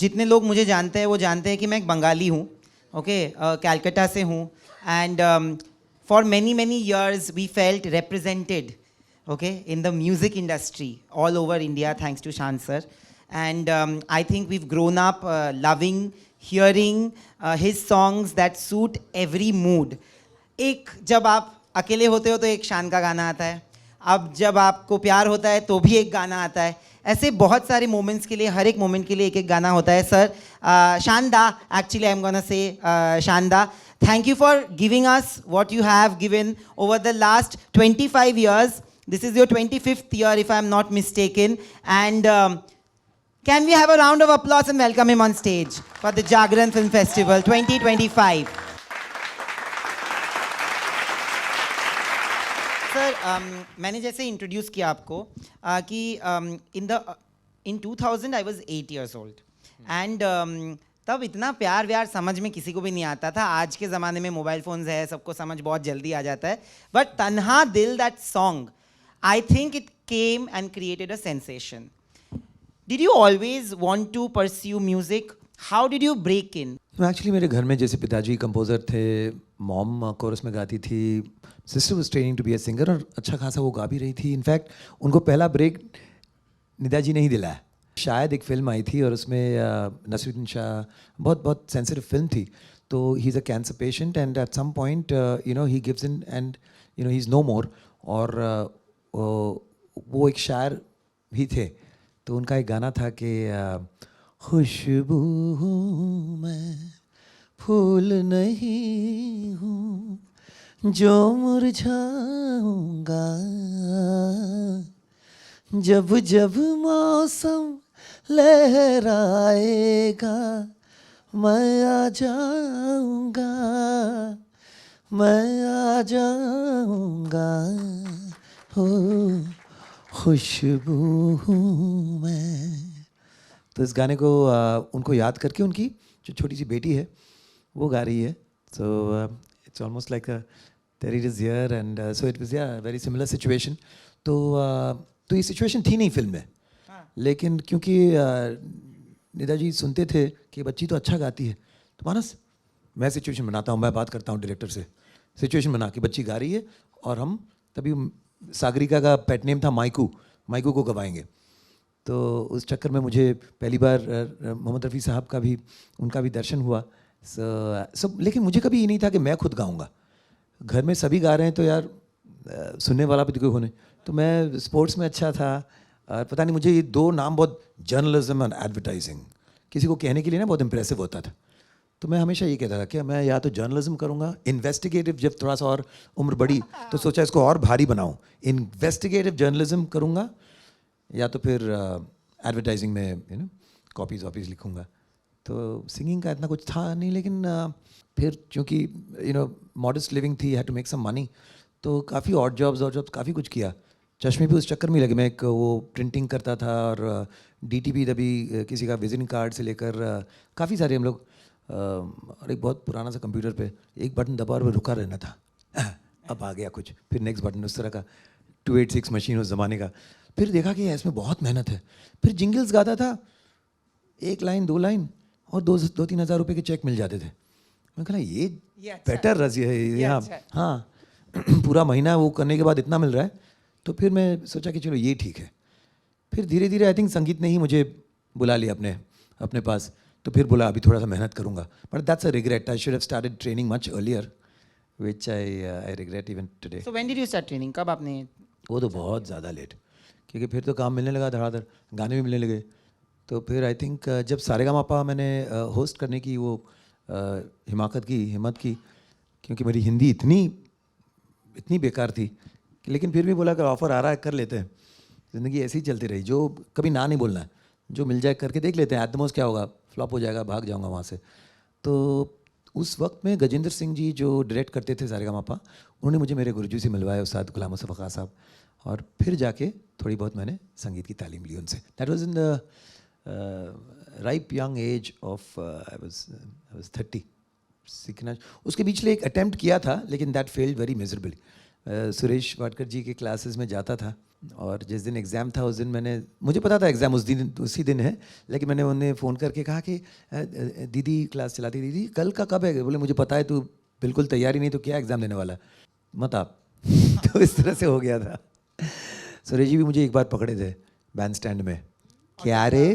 जितने लोग मुझे जानते हैं वो जानते हैं कि मैं एक बंगाली हूँ, ओके, कैलकाटा से हूँ. And for many many years we felt represented, okay, in the music industry all over India thanks to Shan sir. And I think we've grown up loving hearing his songs that suit every mood. एक जब आप अकेले होते हो तो एक शान का गाना आता है, अब जब आपको प्यार होता है तो भी एक गाना आता है. ऐसे बहुत सारे मोमेंट्स के लिए, हर एक मोमेंट के लिए एक एक गाना होता है. सर, शानदा, actually I am gonna say शानदा, thank you for giving us what you have given over the last 25 years. This is your 25th year, if I'm not mistaken. And can we have a round of applause and welcome him on stage for the Jagran Film Festival 2025? Sir, मैंने जैसे introduce किया आपको कि in 2000 I was 8 years old. And तब इतना प्यार व्यार समझ में किसी को भी नहीं आता था. आज के ज़माने में मोबाइल फ़ोन्स है, सबको समझ बहुत जल्दी आ जाता है. बट तन्हा दिल, that song, I think it came and created a sensation. Did you always want to pursue music? How did you break in? Actually मेरे घर में जैसे पिताजी कंपोज़र थे, मॉम कोरस में गाती थी, sister was training to be a singer और अच्छा खासा वो गा भी रही थी. इनफैक्ट उनको पहला ब्रेक निदा जी ने ही दिलाया. शायद एक फ़िल्म आई थी और उसमें नसीरुद्दीन शाह, बहुत बहुत सेंसिटिव फिल्म थी. तो he is a cancer patient and at some point he gives in and he is no more. और वो एक शायर भी थे. तो उनका एक गाना था कि खुशबू हूँ मैं, फूल नहीं हूँ, जो मुरझाऊंगा, जब जब मौसम लहराएगा मैं आ जाऊंगा, मैं आ जाऊंगा, हो खुशबू हूँ मैं. तो इस गाने को उनको याद करके उनकी जो छोटी सी बेटी है वो गा रही है. So it's almost like there it is here and so it was very similar situation. तो ये सिचुएशन थी नहीं फिल्म में, लेकिन क्योंकि निदा जी सुनते थे कि बच्ची तो अच्छा गाती है, तो मानस मैं सिचुएशन बनाता हूँ, मैं बात करता हूँ डायरेक्टर से, सिचुएशन बना के बच्ची गा रही है और हम तभी सागरिका का पेट नेम था माइकू, माइकू को गवाएंगे. तो उस चक्कर में मुझे पहली बार मोहम्मद रफ़ी साहब का भी, उनका भी दर्शन हुआ. सब लेकिन मुझे कभी ये नहीं था कि मैं खुद गाऊंगा. घर में सभी गा रहे हैं तो यार सुनने वाला भी तो कोई होने. तो मैं स्पोर्ट्स में अच्छा था और पता नहीं मुझे ये दो नाम बहुत, जर्नलिज्म और एडवर्टाइजिंग, किसी को कहने के लिए ना बहुत इंप्रेसिव होता था. तो मैं हमेशा ये कहता था कि मैं या तो जर्नलिज्म करूँगा, इन्वेस्टिगेटिव, जब थोड़ा सा और उम्र बढ़ी तो सोचा इसको और भारी बनाऊँ, इन्वेस्टिगेटिव जर्नलिज्म करूँगा, या तो फिर एडवर्टाइजिंग में कॉपीज़ वॉपीज़ लिखूँगा. तो सिंगिंग का इतना कुछ था नहीं, लेकिन फिर चूँकि मॉडेस्ट लिविंग थी, had to make some money, तो काफ़ी ऑड जॉब्स काफ़ी कुछ किया. चश्मे भी उस चक्कर में लगे. मैं एक वो प्रिंटिंग करता था और DTP तभी किसी का विजिटिंग कार्ड से लेकर काफ़ी सारे हम लोग, और एक बहुत पुराना सा कंप्यूटर पे एक बटन दबा और रुका रहना था, अब आ गया कुछ, फिर नेक्स्ट बटन, उस तरह का 286 मशीन उस ज़माने का. फिर देखा कि इसमें बहुत मेहनत है. फिर जिंगल्स गाता था, 1 लाइन 2 लाइन और 2-3 हज़ार रुपये के चेक मिल जाते थे. मैं कहा ये बेटर रज़ी है यहाँ. हाँ पूरा महीना वो करने के बाद इतना मिल रहा है. तो फिर मैं सोचा कि चलो ये ठीक है. फिर धीरे धीरे आई थिंक संगीत ने ही मुझे बुला लिया अपने पास. तो फिर बोला अभी थोड़ा सा मेहनत करूँगा. But that's a regret. I should have started training much earlier, which I regret even today. So when did you start training? कब आपने? वो तो बहुत ज़्यादा लेट, क्योंकि फिर तो काम मिलने लगा धड़ाधड़, गाने भी मिलने लगे. तो फिर आई थिंक जब सारेगामापा मैंने होस्ट करने की वो हिम्मत की, क्योंकि मेरी हिंदी इतनी बेकार थी, लेकिन फिर भी बोला अगर ऑफ़र आ रहा है कर लेते हैं. ज़िंदगी ऐसी ही चलती रही, जो कभी ना नहीं बोलना है, जो मिल जाए करके देख लेते हैं. एट द मोस्ट क्या होगा, फ्लॉप हो जाएगा, भाग जाऊँगा वहाँ से. तो उस वक्त में गजेंद्र सिंह जी जो डायरेक्ट करते थे सारेगामापा, उन्होंने मुझे मेरे गुरुजी से मिलवाया, उस्ताद गुलाम मुस्तफ़ा खां साहब. और फिर जाके थोड़ी बहुत मैंने संगीत की तालीम ली उनसे. That was in the ripe young age of I was 30 सीखना. उसके बीच में एक अटेम्प्ट किया था, लेकिन that failed very miserably. Suresh Wadkar ji के क्लासेस में जाता था और जिस दिन एग्ज़ाम था उस दिन मुझे पता था एग्ज़ाम उसी दिन है, लेकिन मैंने उन्हें फ़ोन करके कहा कि दीदी क्लास चलाती, दीदी कल का कब है? बोले मुझे पता है, तू बिल्कुल तैयारी नहीं तो क्या एग्ज़ाम देने वाला, मत आप। तो इस तरह से हो गया था। सुरेश जी भी मुझे एक बार पकड़े थे बैंड स्टैंड में, क्या रे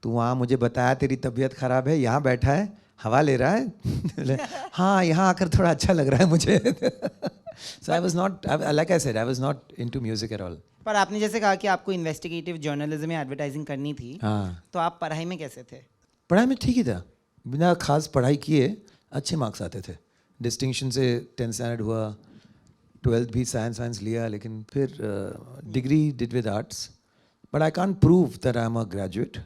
तू वहाँ मुझे बताया तेरी तबीयत ख़राब है, यहाँ बैठा है हवा ले रहा है। बोले, हाँ यहाँ आकर थोड़ा अच्छा लग रहा है मुझे। So I was not, like I said, I was not into music at all. पर आपने जैसे कहा कि आपको इन्वेस्टिगेटिव जर्नलिज्म या एडवर्टाइजिंग करनी थी, हाँ, तो आप पढ़ाई में कैसे थे? पढ़ाई में ठीक ही था, बिना खास पढ़ाई किए अच्छे मार्क्स आते थे। डिस्टिंक्शन से 10th स्टैंडर्ड हुआ, 12th भी साइंस लिया, लेकिन फिर degree did with arts, but I can't prove that I am a graduate,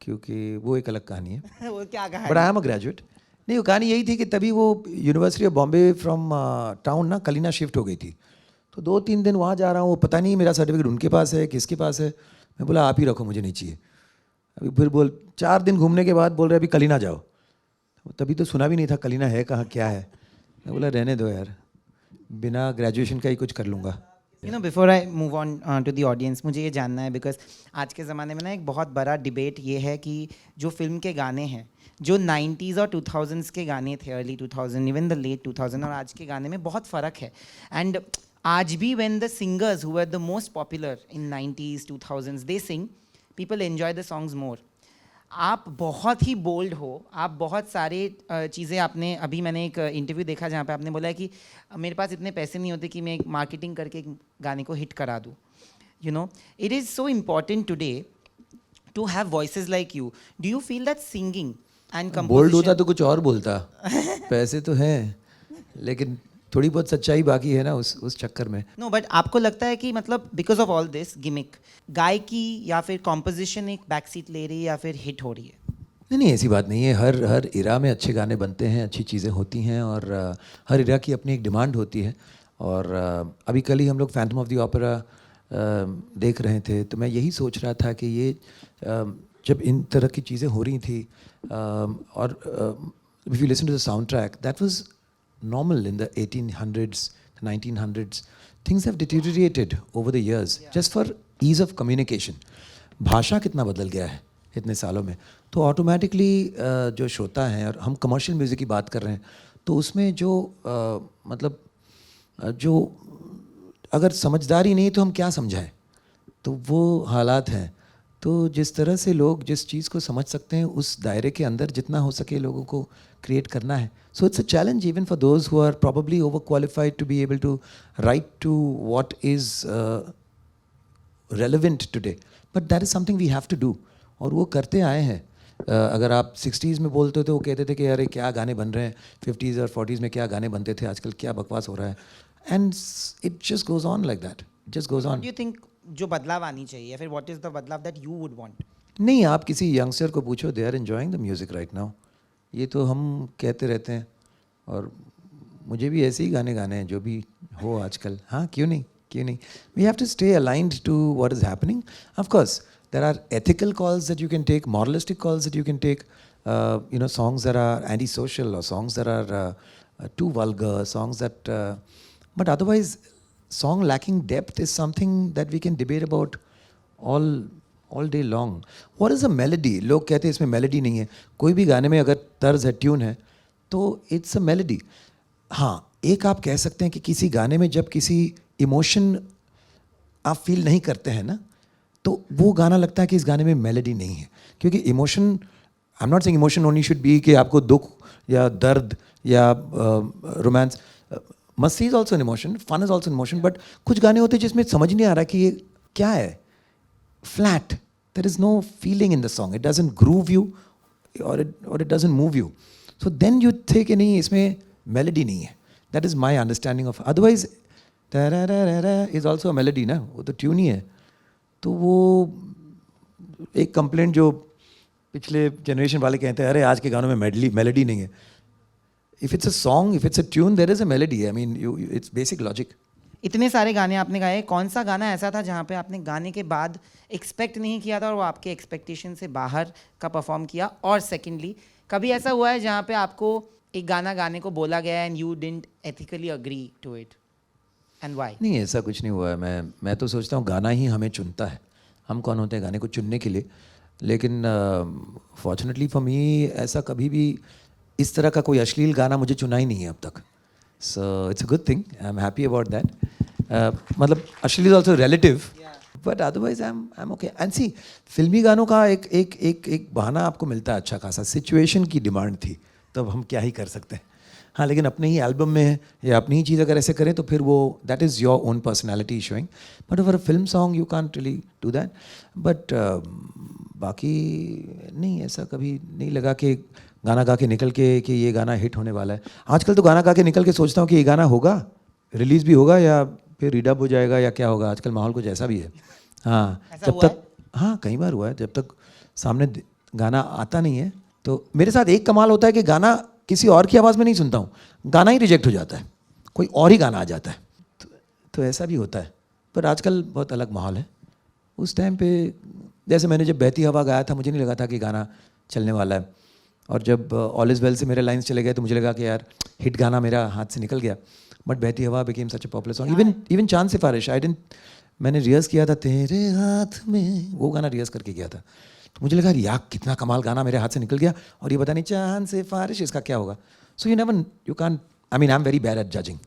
क्योंकि वो एक अलग कहानी है। वो क्या कहा? But I am a graduate. नहीं, वो कहानी यही थी कि तभी वो university of Bombay from town ना कलीना शिफ्ट हो गई थी, तो 2-3 दिन वहाँ जा रहा हूँ, वो पता नहीं मेरा सर्टिफिकेट उनके पास है किसके पास है। मैं बोला आप ही रखो, मुझे नहीं चाहिए। अभी फिर 4 दिन घूमने के बाद बोल रहे अभी कलीना जाओ, तभी तो सुना भी नहीं था कलीना है कहाँ क्या है। मैं बोला रहने दो यार, बिना ग्रेजुएशन का ही कुछ कर लूँगा। You know, before I move on to the audience, मुझे ये जानना है, बिकॉज आज के ज़माने में ना एक बहुत बड़ा डिबेट ये है कि जो फिल्म के गाने हैं, जो 90s और 2000s के गाने थे, अर्ली 2000, इवन द लेट 2000, और आज के गाने में बहुत फ़र्क है। एंड आज भी when the singers who were the most popular in 90s 2000s they sing, people enjoy the songs more. आप बहुत ही बोल्ड हो, आप बहुत सारे चीज़ें आपने, अभी मैंने एक इंटरव्यू देखा जहाँ पे आपने बोला है कि मेरे पास इतने पैसे नहीं होते कि मैं एक मार्केटिंग करके एक गाने को हिट करा दूँ। You know, it is so important today to have voices like you. Do you feel that singing and bold होता तो कुछ और बोलता। पैसे तो हैं, लेकिन थोड़ी बहुत सच्चाई बाकी है ना उस चक्कर में। नो, बट आपको लगता है कि मतलब because of all this gimmick, गायकी या फिर कॉम्पोजिशन एक बैक सीट ले रही है या फिर हिट हो रही है? नहीं, ऐसी बात नहीं है। हर इरा में अच्छे गाने बनते हैं, अच्छी चीज़ें होती हैं, और हर इरा की अपनी एक डिमांड होती है। और अभी कल ही हम लोग फैंटम ऑफ द ओपेरा देख रहे थे, तो मैं यही सोच रहा था कि ये जब इन तरह की चीज़ें हो रही थी, और if you listen to the soundtrack, that was normal in the 1800s, 1900s. Things have deteriorated over the years, just for ease of communication. भाषा कितना बदल गया है इतने सालों में, तो ऑटोमेटिकली जो श्रोता हैं, और हम कमर्शियल म्यूज़िक की बात कर रहे हैं, तो उसमें जो मतलब जो अगर समझदारी नहीं तो हम क्या समझाएं, तो वो हालात हैं। तो जिस तरह से लोग जिस चीज़ को समझ सकते हैं उस दायरे के अंदर जितना हो सके लोगों को क्रिएट करना है। So it's a challenge even for those who are probably overqualified to be able to write to what is relevant today, but that is something we have to do, और वो करते आए हैं। अगर आप 60s में बोलते तो वो कहते थे कि अरे क्या गाने बन रहे हैं, 50s और 40s में क्या गाने बनते थे, आजकल क्या बकवास हो रहा है। And it just goes on like that, just goes on. Do you think जो बदलाव आनी चाहिए, फिर व्हाट इज़ द बदलाव दैट यू वुड वांट? नहीं, आप किसी यंगस्टर को पूछो, they are enjoying the music right now. ये तो हम कहते रहते हैं, और मुझे भी ऐसे ही गाने गाने हैं जो भी हो आजकल। हाँ, क्यों नहीं, क्यों नहीं। We have to stay aligned to what is happening. Of course there are ethical calls that you can take, moralistic calls that you can take, you know, songs that are anti-social, or songs that are too vulgar, songs that but otherwise song lacking depth is something that we can debate about all day long. What is a melody? लोग कहते हैं इसमें melody नहीं है। कोई भी गाने में अगर तर्ज है, ट्यून है, तो इट्स अ मेलोडी। हाँ, एक आप कह सकते हैं कि किसी गाने में जब किसी इमोशन आप फील नहीं करते हैं ना, तो वो गाना लगता है कि इस गाने में मेलोडी नहीं है, क्योंकि emotion, I am not saying emotion only should be कि आपको दुख या दर्द या रोमांस, मस्ती is also an emotion, fun is also an emotion, but कुछ गाने होते हैं जिसमें समझ नहीं आ रहा कि ये क्या है, flat, there is no feeling in the song, it doesn't groove you or it doesn't move you, so then you think कि नहीं इसमें मेलोडी नहीं है। That is my understanding of, otherwise is also a melody ना, वो तो tune ही है। तो वो एक कंप्लेंट जो पिछले जनरेशन वाले कहते हैं, अरे आज के गानों में मेलोडी नहीं है। If it's a song, if it's a tune, there is a melody. I mean, it's basic logic. इतने सारे गाने आपने गाए, कौन सा गाना ऐसा था जहाँ पे आपने गाने के बाद एक्सपेक्ट नहीं किया था और वो आपके एक्सपेक्टेशन से बाहर का परफॉर्म किया? और सेकेंडली, कभी ऐसा हुआ है जहाँ पे आपको एक गाना गाने को बोला गया and you didn't ethically agree to it? And why? नहीं, ऐसा कुछ नहीं हुआ है. मैं तो सोचता हूँ गाना ही हमें चुनता है. हम कौन होते हैं गाने को चुनने के लिए. लेकिन फॉर्चुनेटली फॉर मी ऐसा कभी भी इस तरह का कोई अश्लील गाना मुझे चुना ही नहीं है अब तक. So it's a good thing. I am happy about that. मतलब अश्लील is also relative, but otherwise I am okay. And see, फिल्मी गानों का एक बहाना आपको मिलता है अच्छा खासा. सिचुएशन की डिमांड थी, तब हम क्या ही कर सकते हैं. हाँ, लेकिन अपने ही एल्बम में या अपनी ही चीज़ अगर ऐसे करें तो फिर वो that is your own personality showing. But over a film song you can't really do that. But बाकी नहीं, ऐसा कभी नहीं लगा कि गाना गा के निकल के कि ये गाना हिट होने वाला है. आजकल तो गाना गा के निकल के सोचता हूँ कि ये गाना होगा, रिलीज़ भी होगा या फिर रीडअप हो जाएगा या क्या होगा. आजकल माहौल कुछ ऐसा भी है. हाँ, ऐसा जब हुआ तक हाँ कई बार हुआ है. जब तक सामने गाना आता नहीं है तो मेरे साथ एक कमाल होता है कि गाना किसी और की आवाज़ में नहीं सुनता हूँ, गाना ही रिजेक्ट हो जाता है, कोई और ही गाना आ जाता है. तो ऐसा भी होता है. पर आजकल बहुत अलग माहौल है. उस टाइम पे जैसे मैंने जब बहती हवा गाया था, मुझे नहीं लगा था कि गाना चलने वाला है. और जब ऑल इज़ वेल से मेरे लाइन्स चले गए तो मुझे लगा कि यार हिट गाना मेरा हाथ से निकल गया. बट बहती हवा became such a popular song. Even चांद सिफारिश मैंने रियाज़ किया था, तेरे हाथ में, वो गाना रियाज़ करके गया था. तो मुझे लगा यार कितना कमाल गाना मेरे हाथ से निकल गया, और ये पता नहीं चांद सिफारिश इसका क्या होगा. So you can, I mean I am very bad at judging.